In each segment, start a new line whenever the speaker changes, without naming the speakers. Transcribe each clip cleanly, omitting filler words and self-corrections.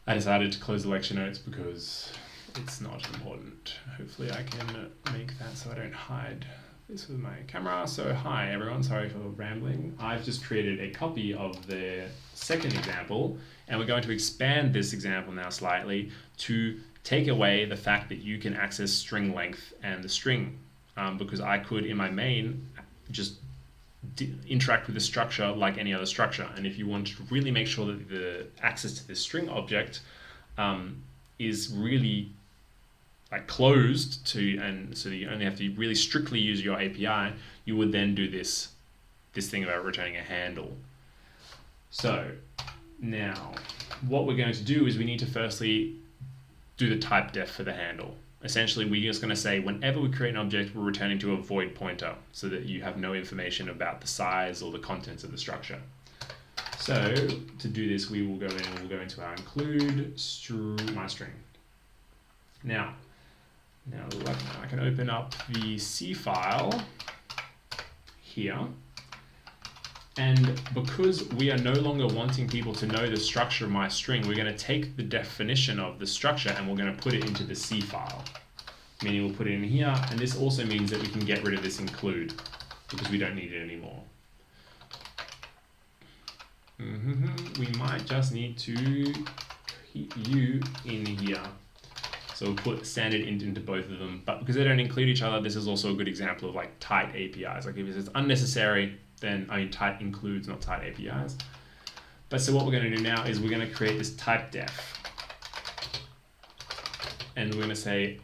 I decided to close the lecture notes because it's not important. Hopefully I can make that so I don't hide this with my camera. So hi everyone, sorry for rambling. I've just created a copy of the second example, and we're going to expand this example now slightly to take away the fact that you can access string length and the string, because I could in my main just interact with the structure like any other structure. And if you want to really make sure that the access to this string object is really like closed to, and so that you only have to really strictly use your API, you would then do this thing about returning a handle. So now what we're going to do is we need to firstly do the type def for the handle. Essentially, we're just going to say whenever we create an object, we're returning to a void pointer so that you have no information about the size or the contents of the structure. So to do this, we will go in and we'll go into our include my string. Now I can open up the C file here. And because we are no longer wanting people to know the structure of my string, we're going to take the definition of the structure and we're going to put it into the C file. Meaning we'll put it in here, and this also means that we can get rid of this include because we don't need it anymore. We might just need to keep you in here. So we'll put standard int into both of them, but because they don't include each other, this is also a good example of like tight APIs. Like if it's unnecessary, then tight includes, not tight APIs. But so what we're going to do now is we're going to create this type def. And we're going to say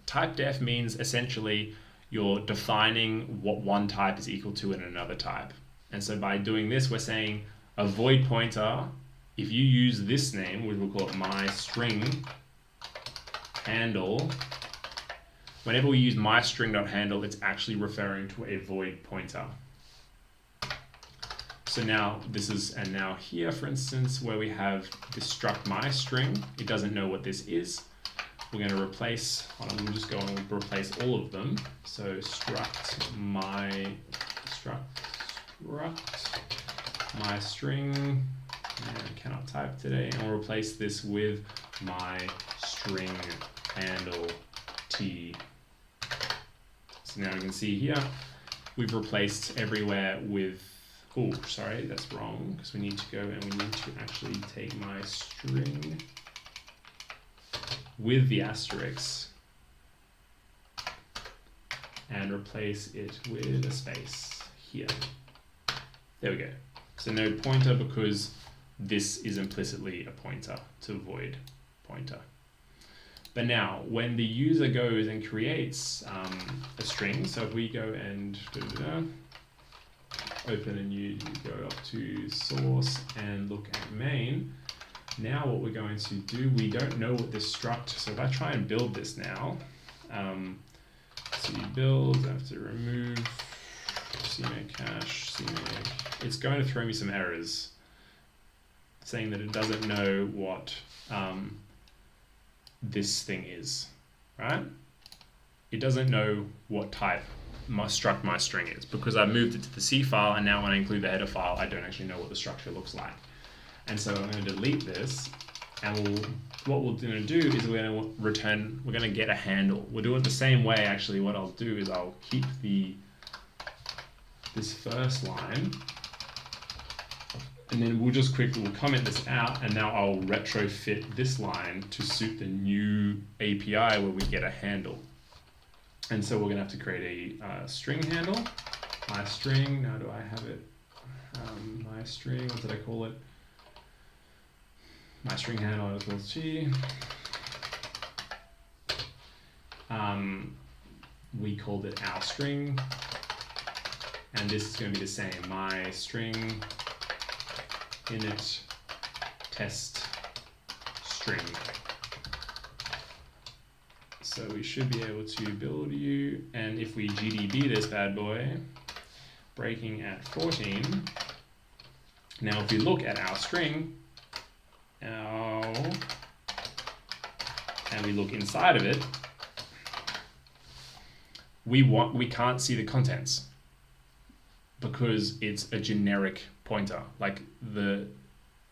type def means essentially you're defining what one type is equal to in another type. And so by doing this, we're saying a void pointer, if you use this name, which we'll call it my string handle, whenever we use my string.handle, it's actually referring to a void pointer. So now this is, and now here, for instance, where we have this struct my string, it doesn't know what this is. We're going to replace, we'll just go and replace all of them. So struct my string, and I cannot type today, and we'll replace this with my string handle t. So now you can see here, we've replaced everywhere with, oh, sorry, that's wrong, because we need to go and we need to actually take my string with the asterisk and replace it with a space here. There we go. So no pointer because this is implicitly a pointer to void pointer. But now when the user goes and creates a string, so if we go and open and you go up to source and look at main, now what we're going to do, we don't know what this struct, so if I try and build this now, so you build, I have to remove cmake cache, cmake, it's going to throw me some errors saying that it doesn't know what this thing is, right? It doesn't know what type my string is because I moved it to the C file, and now when I include the header file, I don't actually know what the structure looks like. And so I'm going to delete this, and what we're going to do is we're going to get a handle. We'll do it the same way. Actually, what I'll do is I'll keep this first line, and then we'll comment this out, and now I'll retrofit this line to suit the new API where we get a handle. And so we're going to have to create a string handle. My string, now do I have it? My string, what did I call it? My string handle equals G. We called it our string. And this is going to be the same. My string init test string. So we should be able to build you, and if we GDB this bad boy, breaking at 14, now if we look at our string, and we look inside of it, we can't see the contents because it's a generic pointer. Like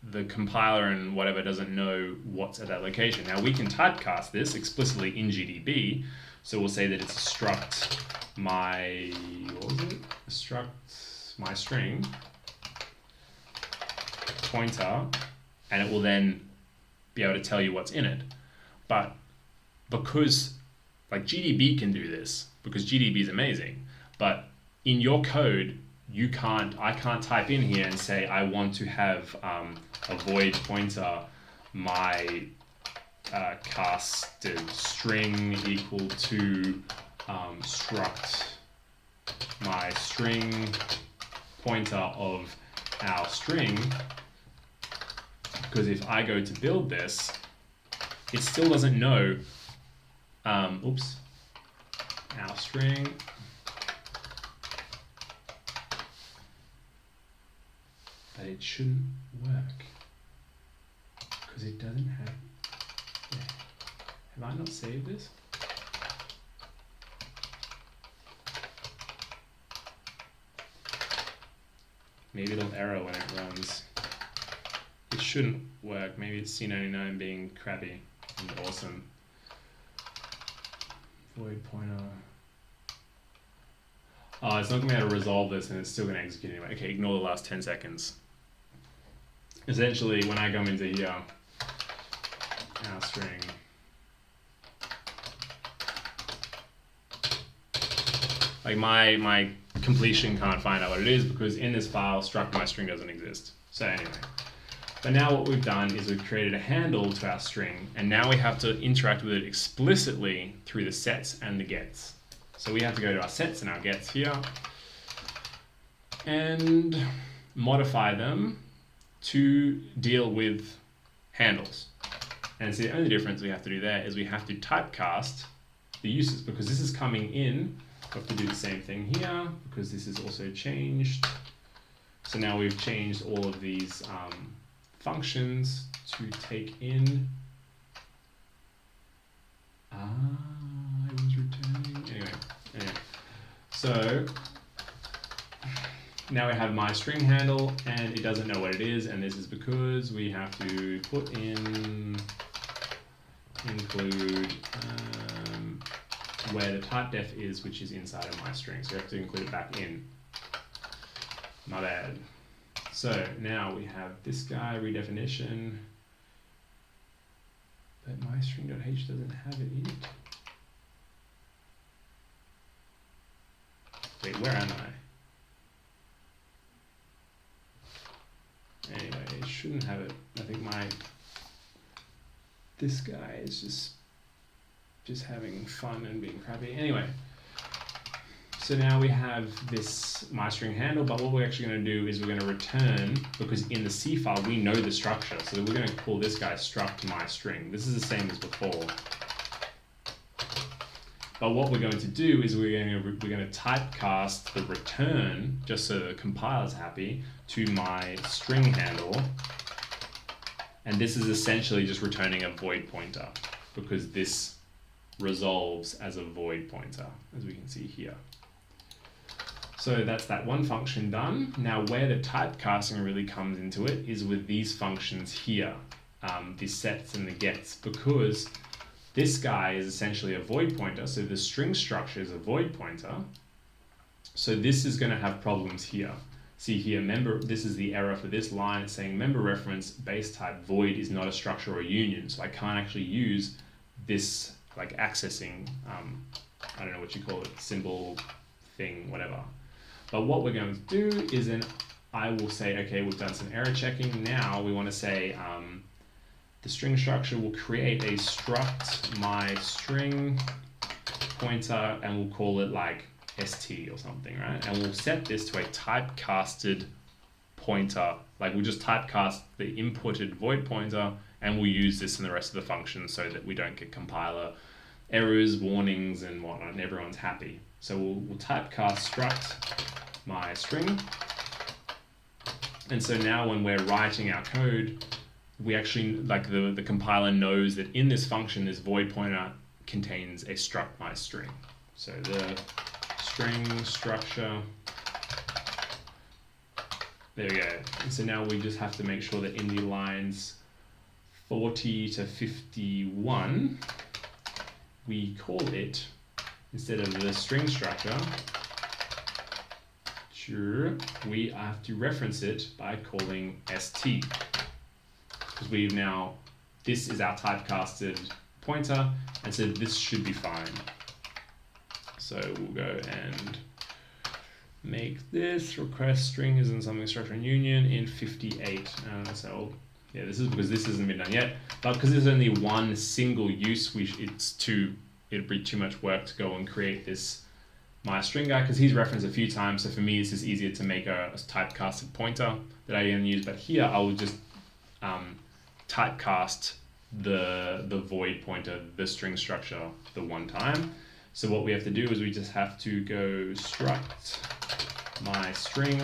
the compiler and whatever doesn't know what's at that location. Now we can typecast this explicitly in GDB, so we'll say that it's a struct my, what was it? A struct my string pointer, and it will then be able to tell you what's in it. But because like GDB can do this, because GDB is amazing, but in your code, I can't type in here and say I want to have a void pointer my casted string equal to struct my string pointer of our string, because if I go to build this, it still doesn't know our string but it shouldn't work because it doesn't have. Yeah. Have I not saved this? Maybe it'll error when it runs. It shouldn't work. Maybe it's C99 being crappy and awesome. Void pointer. Oh, it's not going to be able to resolve this and it's still going to execute anyway. Okay, ignore the last 10 seconds. Essentially, when I come into here, our string, like my completion can't find out what it is because in this file, struct my string doesn't exist. So anyway, but now what we've done is we've created a handle to our string, and now we have to interact with it explicitly through the sets and the gets. So we have to go to our sets and our gets here and modify them to deal with handles. And so the only difference we have to do there is we have to typecast the uses, because this is coming in. We have to do the same thing here because this is also changed. So now we've changed all of these functions to take in. I was returning. Anyway. So now we have my string handle and it doesn't know what it is, and this is because we have to put in include where the type def is, which is inside of my string. So we have to include it back in. My bad. So now we have this guy, redefinition, but my string.h doesn't have it in it. Wait, where am I? Anyway, it shouldn't have it. I think this guy is just having fun and being crappy. Anyway, so now we have this myString handle, but what we're actually going to do is we're going to return, because in the C file we know the structure, so we're going to call this guy struct myString. This is the same as before. But what we're going to do is we're going to typecast the return, just so the compiler's happy, to my string handle. And this is essentially just returning a void pointer, because this resolves as a void pointer, as we can see here. So that's that one function done. Now where the typecasting really comes into it is with these functions here, the sets and the gets, because this guy is essentially a void pointer, so the string structure is a void pointer. So this is going to have problems here. See here, this is the error for this line. It's saying member reference base type void is not a structure or a union, so I can't actually use this like accessing, I don't know what you call it, symbol thing, whatever. But what we're going to do is then I will say, okay, we've done some error checking. Now we want to say the string structure will create a struct my string pointer, and we'll call it like st or something, right? And we'll set this to a typecasted pointer. Like we'll just typecast the inputted void pointer, and we'll use this in the rest of the function so that we don't get compiler errors, warnings, and whatnot, and everyone's happy. So we'll typecast struct my string. And so now when we're writing our code, we actually, like the compiler knows that in this function, this void pointer contains a struct my string. So the string structure, There we go. And so now we just have to make sure that in the lines 40 to 51, we call it, instead of the string structure, sure, we have to reference it by calling st. Because we've now, this is our typecasted pointer, and so this should be fine. So we'll go and make this request string is in something structure and union in 58. So yeah, this is because this hasn't been done yet, but because there's only one single use, it'd be too much work to go and create this my string guy, because he's referenced a few times. So for me, it's just easier to make a typecasted pointer that I can use. But here I will just typecast the void pointer, the string structure, the one time. So what we have to do is we just have to go struct my string,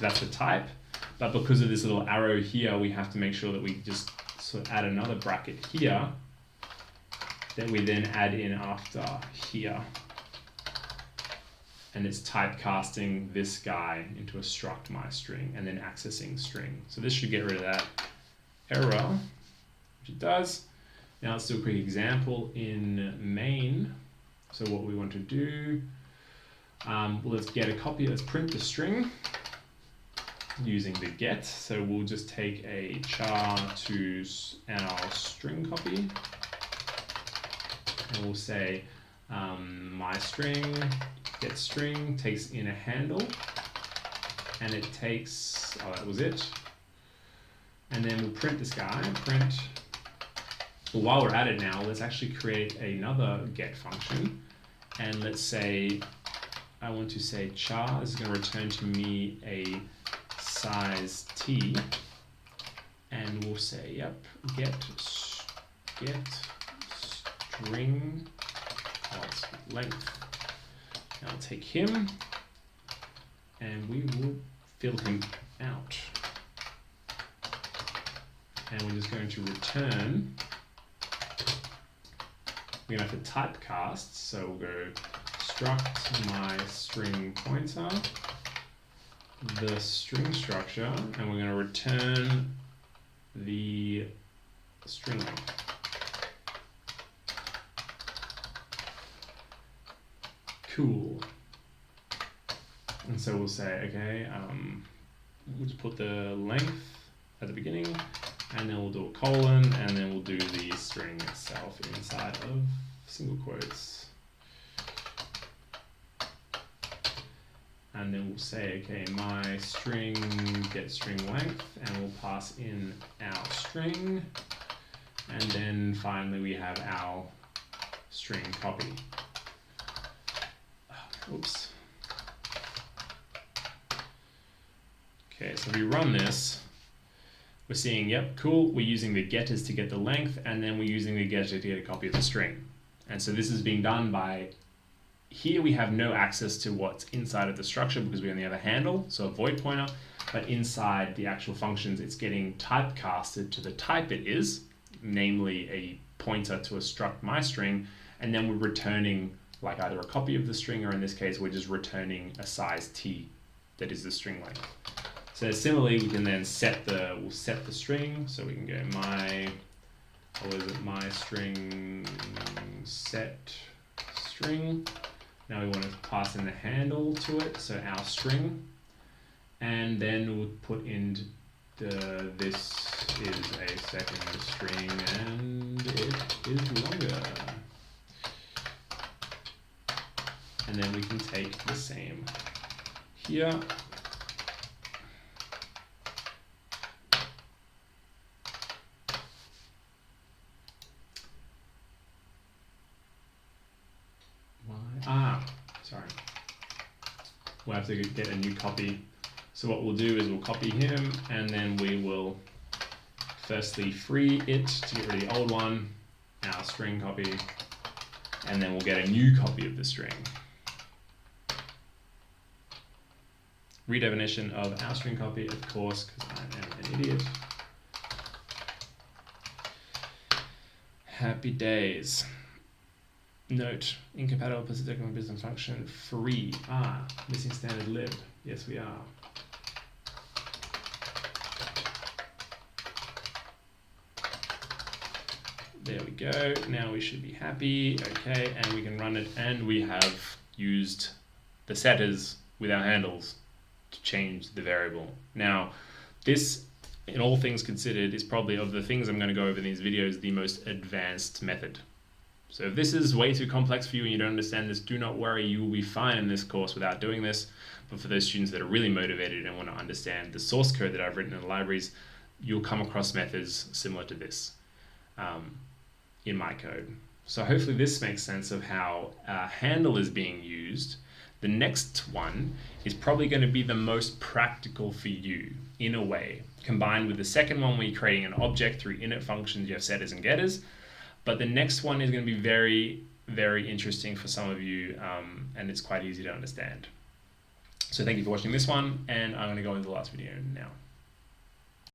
that's the type. But because of this little arrow here, we have to make sure that we just sort of add another bracket here that we then add in after here. And it's typecasting this guy into a struct my string and then accessing string. So this should get rid of that error, which it does. Now let's do a quick example in main. So what we want to do, let's get a copy, let's print the string using the get. So we'll just take a char to our string copy, and we'll say my string get string takes in a handle, and it takes, oh, that was it. And then we'll print this guy, print. Well, while we're at it now, let's actually create another get function. And let's say, I want to say char is going to return to me a size t. And we'll say, yep, get string length. Now I'll take him and we will fill him out. And we're just going to return, we're going to have to typecast, so we'll go struct my string pointer, the string structure, and we're going to return the string length. Cool. And so we'll say, okay, we'll just put the length at the beginning, and then we'll do a colon, and then we'll do the string itself inside of single quotes. And then we'll say, okay, my string get string length, and we'll pass in our string. And then finally we have our string copy. Oops. Okay, so if we run this, we're seeing, yep, cool, we're using the getters to get the length, and then we're using the getter to get a copy of the string. And so this is being done by, here we have no access to what's inside of the structure because we only have a handle, so a void pointer, but inside the actual functions, it's getting typecasted to the type it is, namely a pointer to a struct my string, and then we're returning like either a copy of the string, or in this case, we're just returning a size t that is the string length. So similarly, we can then we'll set the string, so we can go my string set string. Now we want to pass in the handle to it, so our string, and then we'll put in this is a second string and it is longer. And then we can take the same here. Sorry. We'll have to get a new copy. So what we'll do is we'll copy him, and then we will firstly free it to get rid of the old one, our string copy, and then we'll get a new copy of the string. Redefinition of our string copy, of course, because I am an idiot. Happy days. Note, incompatible specific business function free. Missing standard lib. Yes, we are. There we go. Now we should be happy. Okay, and we can run it, and we have used the setters with our handles to change the variable. Now, this, in all things considered, is probably, of the things I'm going to go over in these videos, the most advanced method. So if this is way too complex for you and you don't understand this, do not worry, you will be fine in this course without doing this. But for those students that are really motivated and want to understand the source code that I've written in the libraries, you'll come across methods similar to this in my code. So hopefully this makes sense of how a handle is being used. The next one is probably going to be the most practical for you in a way, combined with the second one where you're creating an object through init functions, you have setters and getters. But the next one is going to be very, very interesting for some of you, and it's quite easy to understand. So thank you for watching this one, and I'm going to go into the last video now.